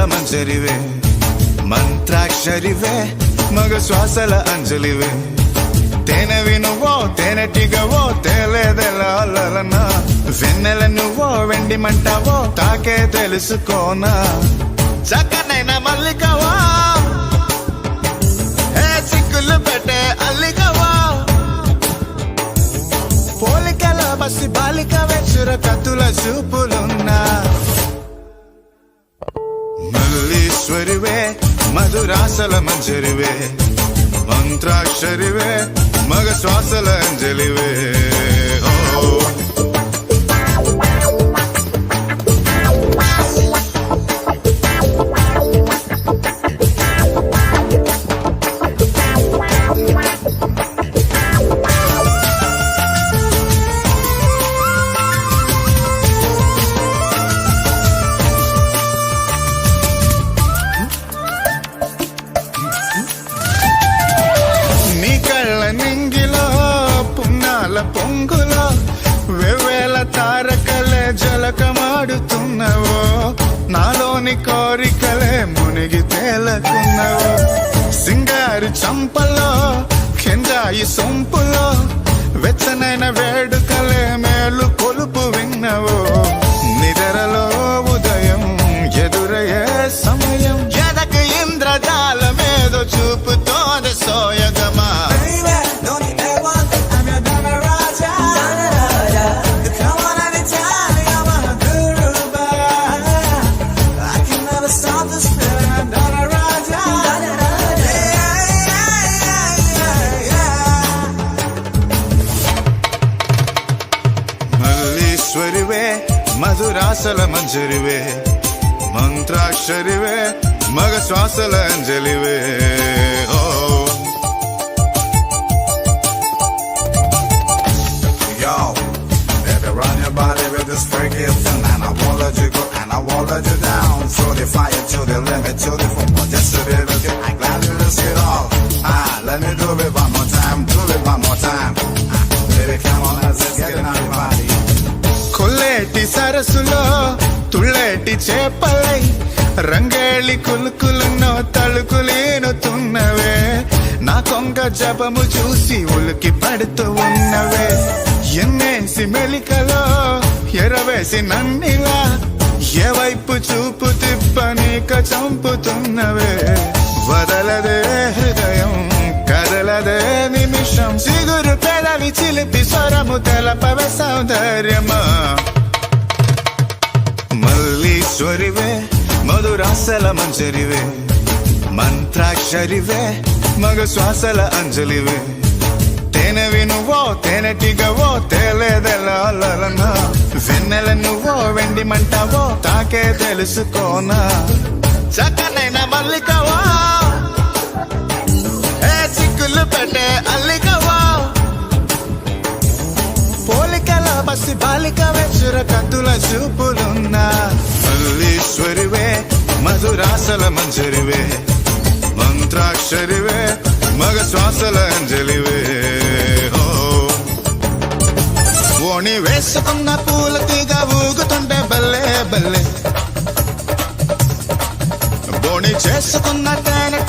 మంజరివే మంత్రాక్షరివే మగ శ్వాసల అంజలివే తేనెవి నువ్వో తేనెటిగవో తేలేదెలనా వెన్నెల నువ్వో వెండి మంటావో తాకే తెలుసుకోనా చక్కనైన మల్లికవా సిక్కులు పెట్టే అల్లికవా పోలికల బసి బాలిక వెచ్చుర కత్తుల చూపులున్నా మల్లీశ్వరివే మధురాసల మంజరివే మంత్రాక్షరివే మగ శ్వాసల అంజలివే నింగిలో పున్నాల పొంగులో వెవేల తారకలే జలకమాడుతున్నవో నాలోని కోరికలే మునిగి తేలకున్నవో సింగారి చంపలో కెంజాయి సొంపులో వెచ్చనైన వేడుకలే మేలు కొలుపు విన్నవో నిద్రలో ఉదయం ఎదురయ్యే సమయం ఎదకు ఇంద్రజాలమేదో చూపుతోంది సోయగమా మల్లీశ్వరివే మధురాసల మంజరివే మంత్రాక్షరివే మగ శ్వాసల అంజలివే Yo, baby, run your body with this freaky thing, and I won't let you go, and I won't let you down. Through the fire, to the limit, to the football, just to be with you. I'm glad you risk it all. Let me do it one more time, do it one more time. Baby, come on, let's get it on your body. కొల్లేటి సరస్సులో తుళ్ళేటి చేపలై రంగేళి కులుకులను తలుకులేనుతున్నవే నా కొంగ జపము చూసి ఉలికి పడుతూ ఉన్నవే ఎన్నేసి మెలికలో ఎరవేసి నన్నిలా ఏ వైపు చూపు తిప్పనీక చంపుతున్నవే వదలదే హృదయం కదలదే నిమిషం సిగురు పెదవి చిలిపి స్వరము తెలపవే సౌందర్యమా మల్లీశ్వరివే మధురాసల మంజరివే మంత్రాక్షరివే మగ శ్వాసల అంజలివే తేనెవి నువ్వో తేనెటిగవో తేలేదెలనా వెన్నెల నువ్వో వెండి మంటావో తాకే తెలుసుకోనా చక్కనైన మల్లికవా సిక్కులు పెట్టే అల్లికవా పోలికల బసి బాలిక వెచ్చుర కత్తుల చూపులున్నా మల్లీశ్వరివే మధురాసల మంజరివే మంత్రాక్షరివే మగ శ్వాసల అంజలివే ఓణి వేసుకున్న పూల తీగ ఊగుతుంటే బల్లే బల్లే బోణి చేసుకున్న తేనె